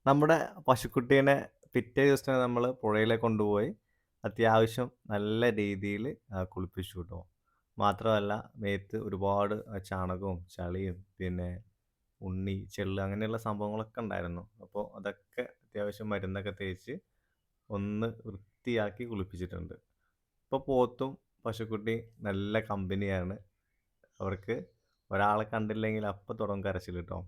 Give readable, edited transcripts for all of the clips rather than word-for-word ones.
നമ്മുടെ പശുക്കുട്ടീനെ പിറ്റേ ദിവസം നമ്മൾ പുഴയിലേക്ക് കൊണ്ടുപോയി അത്യാവശ്യം നല്ല രീതിയിൽ കുളിപ്പിച്ചു കേട്ടോ. മാത്രമല്ല മേത്ത് ഒരുപാട് ചാണകവും ചളിയും പിന്നെ ഉണ്ണി, ചെള്ള് അങ്ങനെയുള്ള സംഭവങ്ങളൊക്കെ ഉണ്ടായിരുന്നു. അപ്പോൾ അതൊക്കെ അത്യാവശ്യം മരുന്നൊക്കെ തേച്ച് ഒന്ന് വൃത്തിയാക്കി കുളിപ്പിച്ചിട്ടുണ്ട്. ഇപ്പോൾ പോത്തും പശുക്കുട്ടി നല്ല കമ്പനിയാണ്. അവർക്ക് ഒരാളെ കണ്ടില്ലെങ്കിൽ അപ്പം തുടങ്ങും കരച്ചിൽ കേട്ടോ.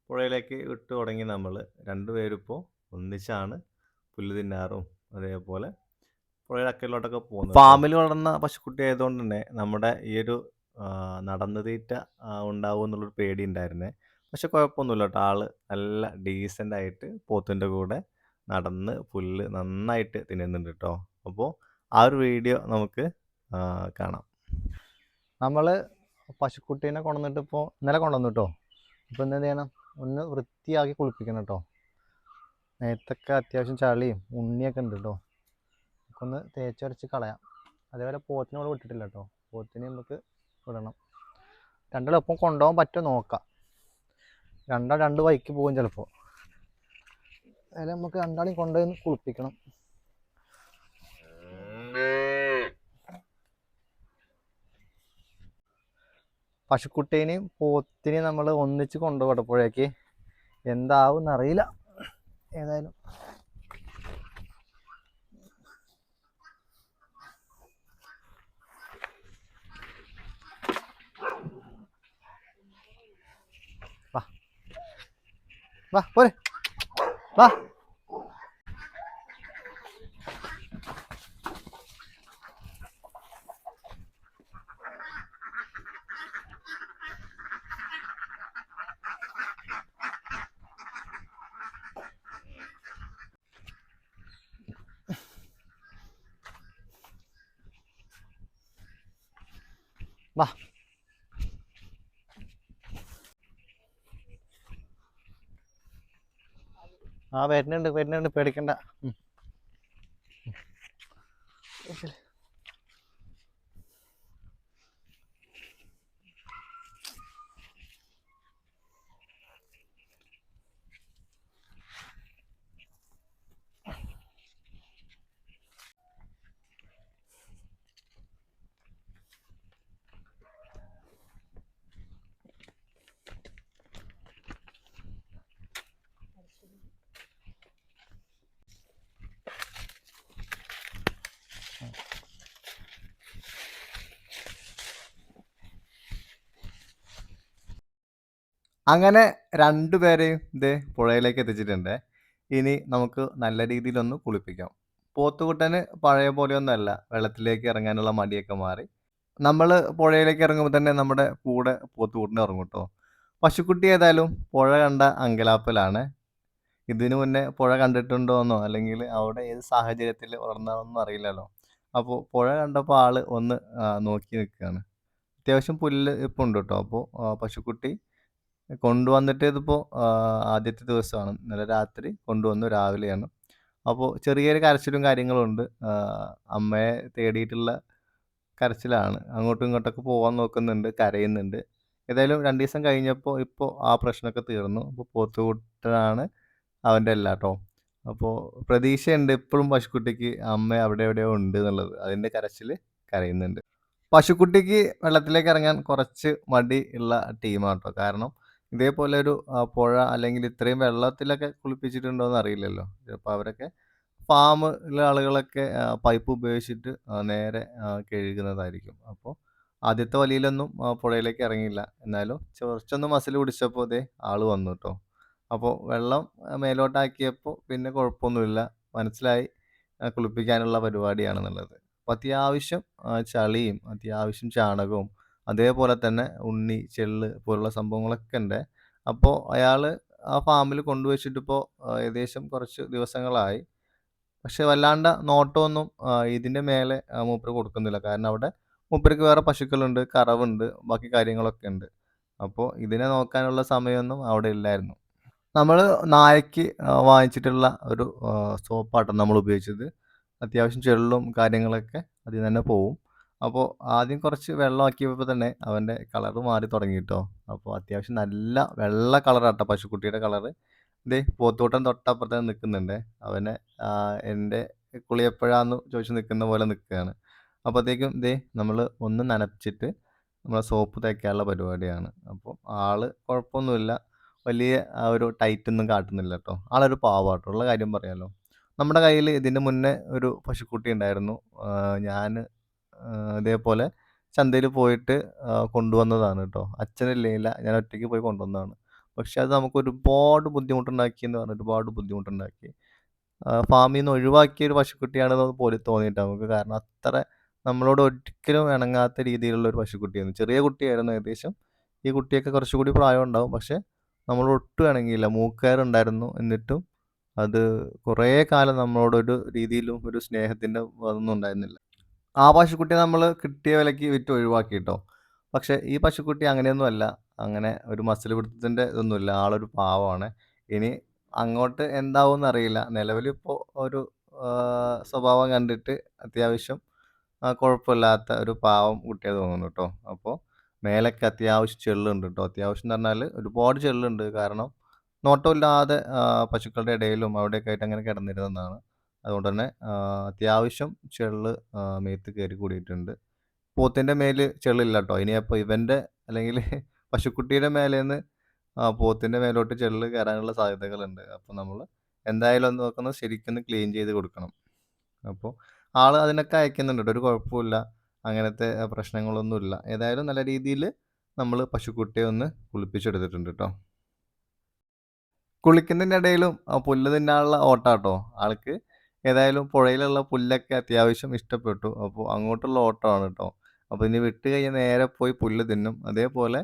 പുഴയിലേക്ക് ഇട്ട് തുടങ്ങി നമ്മൾ രണ്ടുപേരും ഇപ്പോൾ ഒന്നിച്ചാണ് പുല്ല് തിന്നാറും അതേപോലെ പുഴയുടെ അക്കരയിലോട്ടൊക്കെ പോകുന്നത്. ഫാമിൽ വളർന്ന പശുക്കുട്ടി ആയതുകൊണ്ട് തന്നെ നമ്മുടെ ഈ ഒരു നടന്നു തീറ്റ ഉണ്ടാവും എന്നുള്ളൊരു പേടി ഉണ്ടായിരുന്നേ. പക്ഷെ കുഴപ്പമൊന്നുമില്ല കേട്ടോ. ആള് നല്ല ഡീസൻ്റ് ആയിട്ട് പോത്തിൻ്റെ കൂടെ നടന്ന് പുല്ല് നന്നായിട്ട് തിന്നുന്നുണ്ട് കേട്ടോ. അപ്പോൾ ആ ഒരു വീഡിയോ നമുക്ക് കാണാം. നമ്മൾ പശുക്കുട്ടീനെ കൊണ്ടുവന്നിട്ട് ഇപ്പോൾ ഇന്നലെ കൊണ്ടുവന്നു കേട്ടോ. അപ്പോൾ എന്ത് ചെയ്യണം, ഒന്ന് വൃത്തിയാക്കി കുളിപ്പിക്കണം കേട്ടോ. മേത്തൊക്കെ അത്യാവശ്യം ചളിയും ഉണ്ണിയൊക്കെ ഉണ്ട് കേട്ടോ. ഒന്ന് തേച്ചരച്ച് കളയാം. അതേപോലെ പോത്തിനെ ഇവിടെ വിട്ടിട്ടില്ല കേട്ടോ. പോത്തിനെ നമുക്ക് വിടണം. രണ്ടാളും ഒപ്പം കൊണ്ടുപോകാൻ പറ്റുമോ നോക്കാം. രണ്ടാൾ രണ്ട് വഴിക്ക് പോകും ചിലപ്പോൾ. അതിൽ നമുക്ക് രണ്ടാളെയും കൊണ്ടുപോയി കുളിപ്പിക്കണം. പശുക്കുട്ടീനെയും പോത്തിനെയും നമ്മൾ ഒന്നിച്ച് കൊണ്ടുപോകട്ടെ പുഴയ്ക്ക്. എന്താവും എന്നറിയില്ല. ഏതായാലും വാ വാ പോരെ വാ. വാ വരുന്നുണ്ട് പേടിക്കണ്ട. അങ്ങനെ രണ്ടുപേരെയും ഇതേ പുഴയിലേക്ക് എത്തിച്ചിട്ടുണ്ട്. ഇനി നമുക്ക് നല്ല രീതിയിലൊന്ന് കുളിപ്പിക്കാം. പോത്തുകുട്ടന് പഴയ പോലെയൊന്നുമല്ല, വെള്ളത്തിലേക്ക് ഇറങ്ങാനുള്ള മടിയൊക്കെ മാറി. നമ്മൾ പുഴയിലേക്ക് ഇറങ്ങുമ്പോൾ തന്നെ നമ്മുടെ കൂടെ പോത്തുകുട്ടന് ഇറങ്ങും കേട്ടോ. പശുക്കുട്ടി ഏതായാലും പുഴ കണ്ട അങ്കലാപ്പിലാണ്. ഇതിനു മുന്നേ പുഴ കണ്ടിട്ടുണ്ടോയെന്നോ അല്ലെങ്കിൽ അവിടെ ഏത് സാഹചര്യത്തിൽ വളർന്നതാണെന്നോ അറിയില്ലല്ലോ. അപ്പോൾ പുഴ കണ്ടപ്പോൾ ആള് ഒന്ന് നോക്കി നിൽക്കുകയാണ്. അത്യാവശ്യം പുല്ല് ഇപ്പം ഉണ്ട് കേട്ടോ. അപ്പോൾ പശുക്കുട്ടി കൊണ്ടുവന്നിട്ട് ഇതിപ്പോൾ ആദ്യത്തെ ദിവസമാണ്. ഇന്നലെ രാത്രി കൊണ്ടുവന്നു, രാവിലെയാണ്. അപ്പോൾ ചെറിയൊരു കരച്ചിലും കാര്യങ്ങളും ഉണ്ട്. അമ്മയെ തേടിയിട്ടുള്ള കരച്ചിലാണ്. അങ്ങോട്ടും ഇങ്ങോട്ടൊക്കെ പോകാൻ നോക്കുന്നുണ്ട്, കരയുന്നുണ്ട്. ഏതായാലും 2 ദിവസം കഴിഞ്ഞപ്പോൾ ഇപ്പോൾ ആ പ്രശ്നമൊക്കെ തീർന്നു. ഇപ്പോൾ പോത്തുകുട്ടനാണ് അവൻ്റെ എല്ലാം ട്ടോ. അപ്പോൾ പ്രതീക്ഷയുണ്ട് ഇപ്പോഴും പശുക്കുട്ടിക്ക് അമ്മ അവിടെ എവിടെയോ ഉണ്ട് എന്നുള്ളത്. അതിൻ്റെ കരച്ചില് കരയുന്നുണ്ട്. പശുക്കുട്ടിക്ക് വെള്ളത്തിലേക്ക് ഇറങ്ങാൻ കുറച്ച് മടി ഉള്ള ടീമാട്ടോ. കാരണം ഇതേപോലെ ഒരു പുഴ അല്ലെങ്കിൽ ഇത്രയും വെള്ളത്തിലൊക്കെ കുളിപ്പിച്ചിട്ടുണ്ടോയെന്ന് അറിയില്ലല്ലോ. ചിലപ്പോൾ അവരൊക്കെ ഫാമിലെ ആളുകളൊക്കെ പൈപ്പ് ഉപയോഗിച്ചിട്ട് നേരെ കഴുകുന്നതായിരിക്കും. അപ്പോൾ ആദ്യത്തെ വലിയിലൊന്നും പുഴയിലേക്ക് ഇറങ്ങിയില്ല. എന്നാലും കുറച്ചൊന്ന് മസിൽ പിടിച്ചപ്പോൾ ദേ ആള് വന്നു കേട്ടോ. അപ്പോൾ വെള്ളം മേലോട്ടാക്കിയപ്പോൾ പിന്നെ കുഴപ്പമൊന്നുമില്ല. മനസ്സിലായി കുളിപ്പിക്കാനുള്ള പരിപാടിയാണെന്നുള്ളത്. അപ്പോൾ അത്യാവശ്യം ചളിയും അത്യാവശ്യം ചാണകവും അതേപോലെ തന്നെ ഉണ്ണി, ചെള്ള് പോലുള്ള സംഭവങ്ങളൊക്കെ ഉണ്ട്. അപ്പോൾ അയാൾ ആ ഫാമിൽ കൊണ്ടുവച്ചിട്ടിപ്പോൾ ഏകദേശം കുറച്ച് ദിവസങ്ങളായി. പക്ഷെ വല്ലാണ്ട നോട്ടമൊന്നും ഇതിൻ്റെ മേലെ മൂപ്പര് കൊടുക്കുന്നില്ല. കാരണം അവിടെ മൂപ്പർക്ക് വേറെ പശുക്കളുണ്ട്, കറവുണ്ട്, ബാക്കി കാര്യങ്ങളൊക്കെ ഉണ്ട്. അപ്പോൾ ഇതിനെ നോക്കാനുള്ള സമയമൊന്നും അവിടെ ഇല്ലായിരുന്നു. നമ്മൾ നായയ്ക്ക് വാങ്ങിച്ചിട്ടുള്ള ഒരു സോപ്പാട്ടോ നമ്മൾ ഉപയോഗിച്ചത്. അത്യാവശ്യം ചെള്ളും കാര്യങ്ങളൊക്കെ അതിൽ തന്നെ പോവും. അപ്പോൾ ആദ്യം കുറച്ച് വെള്ളമാക്കിയപ്പോൾ തന്നെ അവൻ്റെ കളറ് മാറി തുടങ്ങി ട്ടോ. അപ്പോൾ അത്യാവശ്യം നല്ല വെള്ള കളറാട്ടോ പശുക്കുട്ടിയുടെ കളറ്. ദേ പോത്തൂട്ടൻ തൊട്ടപ്പുറത്ത് തന്നെ നിൽക്കുന്നുണ്ടേ. അവനെ എൻ്റെ കുളി എപ്പോഴാന്ന് ചോദിച്ച് നിൽക്കുന്ന പോലെ നിൽക്കുകയാണ്. അപ്പോഴത്തേക്കും ദേ നമ്മള് ഒന്ന് നനച്ചിട്ട് നമ്മളെ സോപ്പ് തേക്കാനുള്ള പരിപാടിയാണ്. അപ്പോൾ ആള് കുഴപ്പമൊന്നുമില്ല. വലിയ ആ ഒരു ടൈറ്റൊന്നും കാട്ടുന്നില്ല ട്ടോ. ആളൊരു പാവാട്ടോ. ഉള്ള കാര്യം പറയാലോ. നമ്മുടെ കയ്യില് ഇതിന് മുന്നേ ഒരു പശുക്കുട്ടി ഉണ്ടായിരുന്നു. ഞാന് ഇതേപോലെ ചന്തയില് പോയിട്ട് കൊണ്ടുവന്നതാണ് ട്ടോ. അച്ഛനില്ലേല. ഞാൻ ഒറ്റയ്ക്ക് പോയി കൊണ്ടുവന്നതാണ്. പക്ഷെ അത് നമുക്ക് ഒരുപാട് ബുദ്ധിമുട്ടുണ്ടാക്കിയെന്ന് പറഞ്ഞാ ഒരുപാട് ബുദ്ധിമുട്ടുണ്ടാക്കി. ഫാമീന്ന് ഒഴിവാക്കിയ ഒരു പശുക്കുട്ടിയാണെന്ന് പോലും തോന്നിയിട്ടാ നമുക്ക്. കാരണം അത്ര നമ്മളോട് ഒരിക്കലും ഇണങ്ങാത്ത രീതിയിലുള്ള ഒരു പശുക്കുട്ടിയായിരുന്നു. ചെറിയ കുട്ടിയായിരുന്നു ഏകദേശം. ഈ കുട്ടിയൊക്കെ കുറച്ചുകൂടി പ്രായമുണ്ടാവും. പക്ഷെ നമ്മളോട് ഒട്ടും ഇണങ്ങിയില്ല. മൂക്കയറുണ്ടായിരുന്നു. എന്നിട്ടും അത് കുറേ കാലം നമ്മളോട് ഒരു രീതിയിലും ഒരു സ്നേഹത്തിന്റെ അതൊന്നും ഉണ്ടായിരുന്നില്ല. ആ പശുക്കുട്ടിയെ നമ്മള് കിട്ടിയ വിലയ്ക്ക് വിറ്റ് ഒഴിവാക്കി ട്ടോ. പക്ഷെ ഈ പശുക്കുട്ടി അങ്ങനെയൊന്നും അല്ല. അങ്ങനെ ഒരു മസിൽ പിടുത്തത്തിന്റെ ഇതൊന്നുമില്ല. ആളൊരു പാവമാണ്. ഇനി അങ്ങോട്ട് എന്താവുംന്നറിയില്ല. നിലവിലിപ്പോ ഒരു സ്വഭാവം കണ്ടിട്ട് അത്യാവശ്യം കുഴപ്പമില്ലാത്ത ഒരു പാവം കുട്ടിയായി തോന്നുന്നു ട്ടോ. അപ്പൊ മേലൊക്കെ അത്യാവശ്യം ചെള്ളുണ്ട് ട്ടോ. അത്യാവശ്യംന്ന് പറഞ്ഞാല് ഒരുപാട് ചെള്ളുണ്ട്. കാരണം നോട്ടമില്ലാതെ പശുക്കളുടെ ഇടയിലും അവിടെയൊക്കെ ആയിട്ട് അങ്ങനെ കിടന്നിരുന്നതാണ്. അതുകൊണ്ട് തന്നെ അത്യാവശ്യം ചെള്ള് മേത്ത് കയറി കൂടിയിട്ടുണ്ട്. പോത്തിന്റെ മേല് ചെള്ളില്ല ട്ടോ. ഇനിയപ്പോ ഇവന്റെ അല്ലെങ്കില് പശുക്കുട്ടിയുടെ മേലേന്ന് പോത്തിന്റെ മേലോട്ട് ചെള്ള് കയറാനുള്ള സാധ്യതകളുണ്ട്. അപ്പൊ നമ്മള് എന്തായാലും ഒന്ന് നോക്കുന്നത് ശരിക്കൊന്ന് ക്ലീൻ ചെയ്ത് കൊടുക്കണം. അപ്പൊ ആള് അതിനൊക്കെ അയക്കുന്നുണ്ട് ട്ടോ. ഒരു കുഴപ്പവുമില്ല. അങ്ങനത്തെ പ്രശ്നങ്ങളൊന്നുമില്ല. ഏതായാലും നല്ല രീതിയില് നമ്മള് പശുക്കുട്ടിയെ ഒന്ന് കുളിപ്പിച്ചെടുത്തിട്ടുണ്ട് ട്ടോ. കുളിക്കുന്നതിനിടയിലും പുല്ല് തിന്നാനുള്ള ഓട്ടാട്ടോ. ആൾക്ക് ഏതായാലും പുഴയിലുള്ള പുല്ലൊക്കെ അത്യാവശ്യം ഇഷ്ടപ്പെട്ടു. അപ്പൊ അങ്ങോട്ടുള്ള ഓട്ടമാണ് ട്ടോ. അപ്പൊ ഇനി വിട്ട് കഴിഞ്ഞാൽ നേരെ പോയി പുല്ല് തിന്നും. അതേപോലെ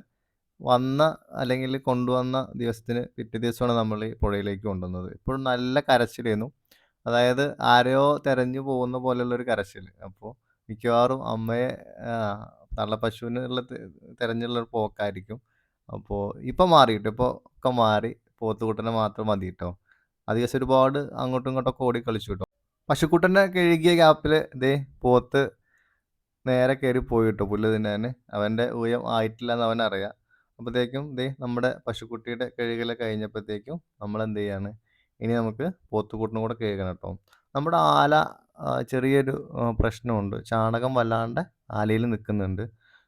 വന്ന അല്ലെങ്കിൽ കൊണ്ടുവന്ന ദിവസത്തിന് പിറ്റേ ദിവസമാണ് നമ്മൾ ഈ പുഴയിലേക്ക് കൊണ്ടുവന്നത്. ഇപ്പോഴും നല്ല കരച്ചിലായിരുന്നു. അതായത് ആരെയോ തെരഞ്ഞു പോകുന്ന പോലെയുള്ളൊരു കരച്ചില്. അപ്പൊ മിക്കവാറും അമ്മയെ ആഹ് തള്ളപ്പശുവിനുള്ള തെരഞ്ഞുള്ള ഒരു പോക്കായിരിക്കും. അപ്പൊ ഇപ്പൊ മാറിട്ടോ. ഇപ്പൊ ഒക്കെ മാറി. പോത്തുകുട്ടനെ മാത്രം മതി ട്ടോ. ആ ദിവസം ഒരുപാട് അങ്ങോട്ടും ഇങ്ങോട്ടൊക്കെ ഓടി കളിച്ചു ട്ടോ. പശുക്കുട്ടനെ കഴുകിയ ഗ്യാപ്പില് ദേ പോത്ത് നേരെ കേറി പോയിട്ടോ പുല്ല് തിന്നാന്. അവന്റെ ഊഴം ആയിട്ടില്ലാന്ന് അവനറിയാം. അപ്പത്തേക്കും ദേ നമ്മുടെ പശുക്കുട്ടിയുടെ കഴുകല് കഴിഞ്ഞപ്പത്തേക്കും നമ്മളെന്തെയ്യാണ്, ഇനി നമുക്ക് പോത്തുകുട്ടിനെ കൂടെ കഴുകണം ട്ടോ. നമ്മുടെ ആല ചെറിയൊരു പ്രശ്നമുണ്ട്. ചാണകം വല്ലാണ്ട് ആലയില് നിക്കുന്നുണ്ട്.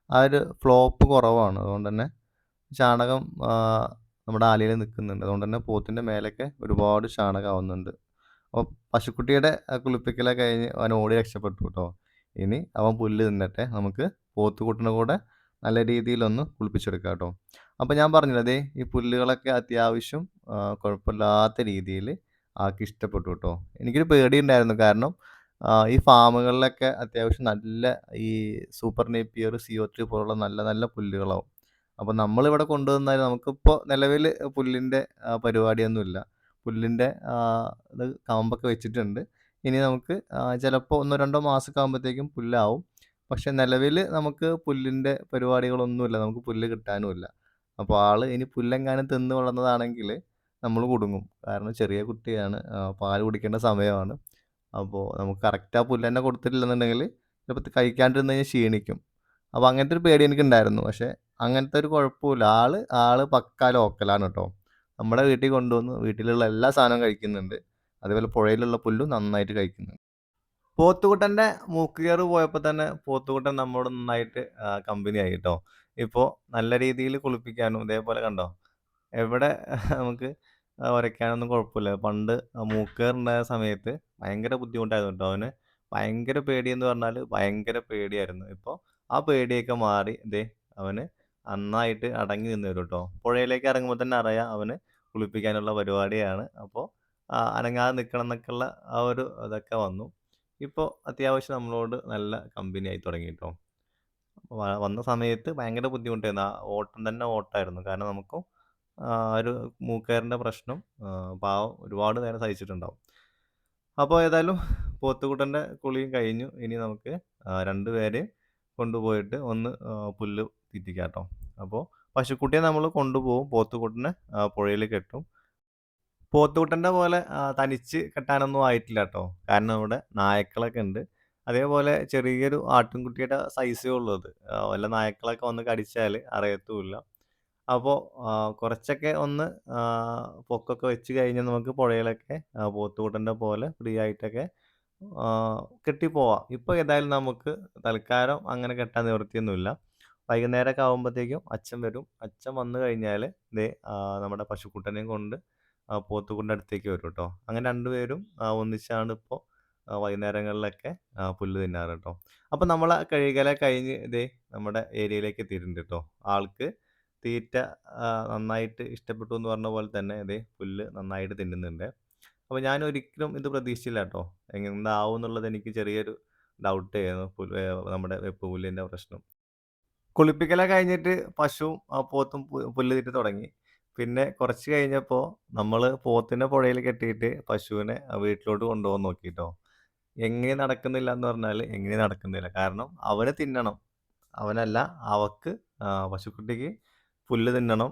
ആ ഒരു ഫ്ലോപ്പ് കുറവാണ്. അതുകൊണ്ടന്നെ ചാണകം നമ്മുടെ ആലയില് നിക്കുന്നുണ്ട്. അതുകൊണ്ടന്നെ പോത്തിന്റെ മേലൊക്കെ ഒരുപാട് ചാണകാവുന്നുണ്ട്. അപ്പോൾ പശുക്കുട്ടിയുടെ കുളിപ്പിക്കലൊക്കെ കഴിഞ്ഞ് അവൻ ഓടി രക്ഷപ്പെട്ടു ട്ടോ. ഇനി അവൻ പുല്ല് തിന്നട്ടെ. നമുക്ക് പോത്തുകുട്ടിനെ കൂടെ നല്ല രീതിയിലൊന്ന് കുളിപ്പിച്ചെടുക്കാം ട്ടോ. അപ്പൊ ഞാൻ പറഞ്ഞില്ലേ ദേ ഈ പുല്ലുകളൊക്കെ അത്യാവശ്യം കുഴപ്പമില്ലാത്ത രീതിയില് ആൾക്ക് ഇഷ്ടപ്പെട്ടു ട്ടോ. എനിക്കൊരു പേടിയുണ്ടായിരുന്നു. കാരണം ഈ ഫാമുകളിലൊക്കെ അത്യാവശ്യം നല്ല ഈ സൂപ്പർ നേപ്പിയർ, CO3 പോലുള്ള നല്ല നല്ല പുല്ലുകളാവും. അപ്പൊ നമ്മളിവിടെ കൊണ്ടുവന്നാല് നമുക്കിപ്പോ നിലവില് പുല്ലിന്റെ പരിപാടിയൊന്നുമില്ല. പുല്ലിന്റെ ഇത് കമ്പൊക്കെ വെച്ചിട്ടുണ്ട്. ഇനി നമുക്ക് ചിലപ്പോ 1, 2 മാസമൊക്കെ ആകുമ്പോഴത്തേക്കും പുല്ലാവും. പക്ഷെ നിലവില് നമുക്ക് പുല്ലിന്റെ പരിപാടികളൊന്നുമില്ല. നമുക്ക് പുല്ല് കിട്ടാനുമില്ല. അപ്പൊ ആള് ഇനി പുല്ലെങ്ങാനും തിന്ന് വളർന്നതാണെങ്കില് നമ്മള് കുടുങ്ങും. കാരണം ചെറിയ കുട്ടിയാണ്. പാല് കുടിക്കേണ്ട സമയമാണ്. അപ്പൊ നമുക്ക് കറക്റ്റ് ആ പുല്ല് തന്നെ കൊടുത്തിട്ടില്ലെന്നുണ്ടെങ്കില് ചിലപ്പോ കഴിക്കാണ്ടിരുന്ന് കഴിഞ്ഞാൽ ക്ഷീണിക്കും. അപ്പൊ അങ്ങനത്തെ ഒരു പേടി എനിക്കുണ്ടായിരുന്നു. പക്ഷെ അങ്ങനത്തെ ഒരു കുഴപ്പവുമില്ല. ആള് പക്കാ ലോക്കലാണ് ട്ടോ. നമ്മുടെ വീട്ടിൽ കൊണ്ടുവന്ന് വീട്ടിലുള്ള എല്ലാ സാധനവും കഴിക്കുന്നുണ്ട്. അതേപോലെ പുഴയിലുള്ള പുല്ലും നന്നായിട്ട് കഴിക്കുന്നുണ്ട്. പോത്തുകുട്ടന്റെ മൂക്കുകയറ് പോയപ്പോ തന്നെ പോത്തുകുട്ടൻ നമ്മോട് നന്നായിട്ട് കമ്പനിയായി ട്ടോ. ഇപ്പൊ നല്ല രീതിയില് കുളിപ്പിക്കാനും ഇതേപോലെ കണ്ടോ എവിടെ നമുക്ക് ഒരയ്ക്കാനൊന്നും കുഴപ്പമില്ല. പണ്ട് മൂക്കേറുണ്ടായ സമയത്ത് ഭയങ്കര ബുദ്ധിമുട്ടായിരുന്നു ട്ടോ അവന്. ഭയങ്കര പേടിയെന്ന് പറഞ്ഞാല് ഭയങ്കര പേടിയായിരുന്നു. ഇപ്പൊ ആ പേടിയൊക്കെ മാറി ദേ അവന് നന്നായിട്ട് അടങ്ങി നിന്ന് വരും ട്ടോ. പുഴയിലേക്ക് ഇറങ്ങുമ്പോ തന്നെ അറിയാം അവന് കുളിപ്പിക്കാനുള്ള പരിപാടിയാണ്. അപ്പൊ അനങ്ങാതെ നിക്കണം എന്നൊക്കെയുള്ള ആ ഒരു ഇതൊക്കെ വന്നു. ഇപ്പൊ അത്യാവശ്യം നമ്മളോട് നല്ല കമ്പനിയായി തുടങ്ങി ട്ടോ. വന്ന സമയത്ത് ഭയങ്കര ബുദ്ധിമുട്ടായിരുന്നു. ആ ഓട്ടം തന്നെ ഓട്ടായിരുന്നു. കാരണം നമുക്കും ഒരു മൂക്കയറിന്റെ പ്രശ്നം പാവം ഒരുപാട് നേരം സഹിച്ചിട്ടുണ്ടാവും. അപ്പൊ ഏതായാലും പോത്തുകുട്ടന്റെ കുളിയും കഴിഞ്ഞു. ഇനി നമുക്ക് 2 പേരെയും കൊണ്ടുപോയിട്ട് ഒന്ന് പുല്ല് തീറ്റിക്കാം ട്ടോ. അപ്പൊ പശുക്കുട്ടിയെ നമ്മള് കൊണ്ടുപോവും. പോത്തുകുട്ടനെ പുഴയില് കെട്ടും. പോത്തുകുട്ടന്റെ പോലെ തനിച്ച് കെട്ടാനൊന്നും ആയിട്ടില്ല ട്ടോ. കാരണം ഇവിടെ നായ്ക്കളൊക്കെ ഉണ്ട്. അതേപോലെ ചെറിയൊരു ആട്ടിൻകുട്ടിയുടെ സൈസേ ഉള്ളൂ അത്. വല്ല നായ്ക്കളൊക്കെ വന്ന് കടിച്ചാല് അറിയത്തുമില്ല. അപ്പോൾ കുറച്ചൊക്കെ ഒന്ന് പൊക്കൊക്കെ വെച്ച് കഴിഞ്ഞാൽ നമുക്ക് പുഴയിലൊക്കെ പോത്തുകുട്ടൻ്റെ പോലെ ഫ്രീ ആയിട്ടൊക്കെ കെട്ടിപ്പോവാം. ഇപ്പോൾ ഏതായാലും നമുക്ക് തൽക്കാലം അങ്ങനെ കെട്ടാൻ നിവൃത്തിയൊന്നുമില്ല. വൈകുന്നേരമൊക്കെ ആകുമ്പോഴത്തേക്കും അച്ഛൻ വരും. അച്ഛൻ വന്നു കഴിഞ്ഞാൽ ദേ നമ്മുടെ പശുക്കുട്ടനെയും കൊണ്ട് പോത്തുകുട്ടൻ്റെ അടുത്തേക്ക് വരും കേട്ടോ. അങ്ങനെ രണ്ടുപേരും ഒന്നിച്ചാണ് ഇപ്പോൾ വൈകുന്നേരങ്ങളിലൊക്കെ പുല്ല് തിന്നാറ് കേട്ടോ. അപ്പോൾ നമ്മൾ കഴുകലൊക്കെ കഴിഞ്ഞ് ദേ നമ്മുടെ ഏരിയയിലേക്ക് എത്തിയിട്ടുണ്ട് കേട്ടോ. ആൾക്ക് തീറ്റ നന്നായിട്ട് ഇഷ്ടപ്പെട്ടു എന്ന് പറഞ്ഞ പോലെ തന്നെ ദേ പുല്ല് നന്നായിട്ട് തിന്നുന്നുണ്ട്. അപ്പോൾ ഞാൻ ഒരിക്കലും ഇത് പ്രതീക്ഷിച്ചില്ല കേട്ടോ. എന്താവും എന്നുള്ളത് എനിക്ക് ചെറിയൊരു ഡൗട്ടായിരുന്നു. നമ്മുടെ വെപ്പ് പുല്ലിൻ്റെ പ്രശ്നം. കുളിപ്പിക്കലൊക്കെ കഴിഞ്ഞിട്ട് പശുവും പോത്തും പുല്ല് തിന്ന തുടങ്ങി. പിന്നെ കുറച്ച് കഴിഞ്ഞപ്പോൾ നമ്മൾ പോത്തിനെ പുഴയിൽ കെട്ടിയിട്ട് പശുവിനെ വീട്ടിലോട്ട് കൊണ്ടുപോകാൻ നോക്കി ട്ടോ. എങ്ങനെയും നടക്കുന്നില്ല എന്ന് പറഞ്ഞാൽ എങ്ങനെയും നടക്കുന്നില്ല. കാരണം അവന് തിന്നണം. അവനല്ല അവക്ക് പശുക്കുട്ടിക്ക് പുല്ല് തിന്നണം.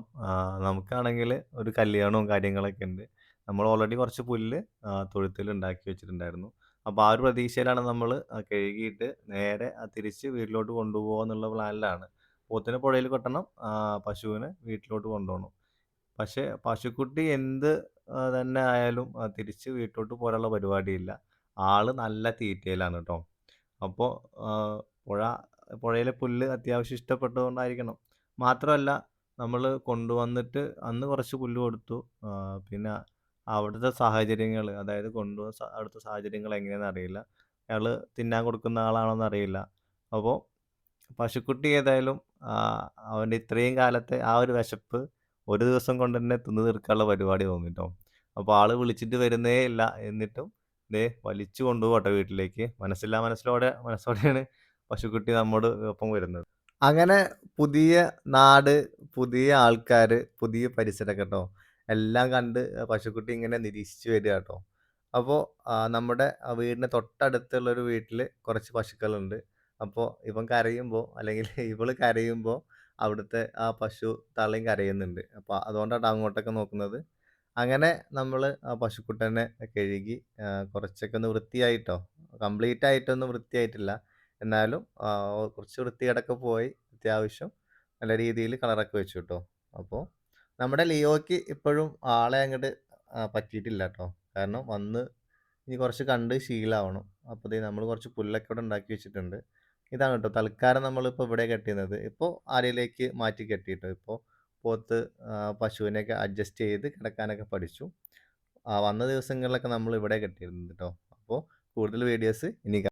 നമുക്കാണെങ്കിൽ ഒരു കല്യാണവും കാര്യങ്ങളൊക്കെ ഉണ്ട്. നമ്മൾ ഓൾറെഡി കുറച്ച് പുല്ല് തൊഴുത്തിൽ ഉണ്ടാക്കി വെച്ചിട്ടുണ്ടായിരുന്നു. അപ്പോൾ ആ ഒരു പ്രതീക്ഷയിലാണ് നമ്മൾ കഴുകിയിട്ട് നേരെ തിരിച്ച് വീട്ടിലോട്ട് കൊണ്ടുപോകുക എന്നുള്ള പ്ലാനിലാണ്. പോത്തിനെ പുഴയിൽ കെട്ടണം, പശുവിനെ വീട്ടിലോട്ട് കൊണ്ടുപോകണം. പക്ഷേ പശുക്കുട്ടി എന്ത് തന്നെ ആയാലും തിരിച്ച് വീട്ടിലോട്ട് പോരാനുള്ള പരിപാടിയില്ല. ആള് നല്ല തീറ്റയിലാണ് ട്ടോ. അപ്പോൾ പുഴ പുഴയിലെ പുല്ല് അത്യാവശ്യം ഇഷ്ടപ്പെട്ടതുകൊണ്ടായിരിക്കണം. മാത്രമല്ല നമ്മൾ കൊണ്ടുവന്നിട്ട് അന്ന് കുറച്ച് പുല്ല് കൊടുത്തു. പിന്നെ അവിടുത്തെ സാഹചര്യങ്ങൾ, അതായത് കൊണ്ടുവന്ന അവിടുത്തെ സാഹചര്യങ്ങൾ എങ്ങനെയാണെന്ന് അറിയില്ല. അയാള് തിന്നാൻ കൊടുക്കുന്ന ആളാണോന്ന് അറിയില്ല. അപ്പോൾ പശുക്കുട്ടി ഏതായാലും അവൻ്റെ ഇത്രയും കാലത്തെ ആ ഒരു വിശപ്പ് ഒരു ദിവസം കൊണ്ട് തന്നെ തിന്ന് തീർക്കാനുള്ള പരിപാടി തോന്നി ട്ടോ. അപ്പോൾ ആള് വിളിച്ചിട്ട് വരുന്നേ ഇല്ല. എന്നിട്ടും ദേ വലിച്ചു കൊണ്ടുപോവാട്ടോ വീട്ടിലേക്ക്. മനസ്സോടെയാണ് പശുക്കുട്ടി നമ്മോട് ഒപ്പം വരുന്നത്. അങ്ങനെ പുതിയ നാട്, പുതിയ ആൾക്കാര്, പുതിയ പരിസരമൊക്കെ ട്ടോ. എല്ലാം കണ്ട് പശുക്കുട്ടി ഇങ്ങനെ നിരീക്ഷിച്ച് വരിക ട്ടോ. അപ്പോൾ നമ്മുടെ വീടിന് തൊട്ടടുത്തുള്ളൊരു വീട്ടിൽ കുറച്ച് പശുക്കളുണ്ട്. അപ്പോൾ ഇവൻ കരയുമ്പോൾ അല്ലെങ്കിൽ ഇവള് കരയുമ്പോൾ അവിടുത്തെ ആ പശു തള്ളയും കരയുന്നുണ്ട്. അപ്പോൾ അതുകൊണ്ടാട്ടോ അങ്ങോട്ടൊക്കെ നോക്കുന്നത്. അങ്ങനെ നമ്മൾ ആ പശുക്കുട്ടനെ കഴുകി കുറച്ചൊക്കെ ഒന്ന് വൃത്തിയായിട്ടോ. കംപ്ലീറ്റ് ആയിട്ടൊന്നും വൃത്തിയായിട്ടില്ല. എന്നാലും കുറച്ച് വൃത്തികേടൊക്കെ പോയി. അത്യാവശ്യം നല്ല രീതിയിൽ കളറൊക്കെ വെച്ചു ട്ടോ. അപ്പോൾ നമ്മുടെ ലിയോയ്ക്ക് ഇപ്പോഴും ആളെ അങ്ങോട്ട് പറ്റിയിട്ടില്ല ട്ടോ. കാരണം വന്ന് ഇനി കുറച്ച് കണ്ട് ശീലമാവണം. അപ്പോൾ ദേ നമ്മൾ കുറച്ച് പുല്ലൊക്കെ ഇവിടെ ഉണ്ടാക്കി വെച്ചിട്ടുണ്ട്. ഇതാണ് കേട്ടോ തൽക്കാലം നമ്മളിപ്പോൾ ഇവിടെ കെട്ടുന്നത്. ഇപ്പോൾ ആരയിലേക്ക് മാറ്റി കെട്ടിയിട്ടോ. ഇപ്പോൾ പോത്ത് പശുവിനെയൊക്കെ അഡ്ജസ്റ്റ് ചെയ്ത് കിടക്കാനൊക്കെ പഠിച്ചു. വന്ന ദിവസങ്ങളിലൊക്കെ നമ്മൾ ഇവിടെ കെട്ടിയിരുന്നത് കേട്ടോ. അപ്പോൾ കൂടുതൽ വീഡിയോസ് ഇനി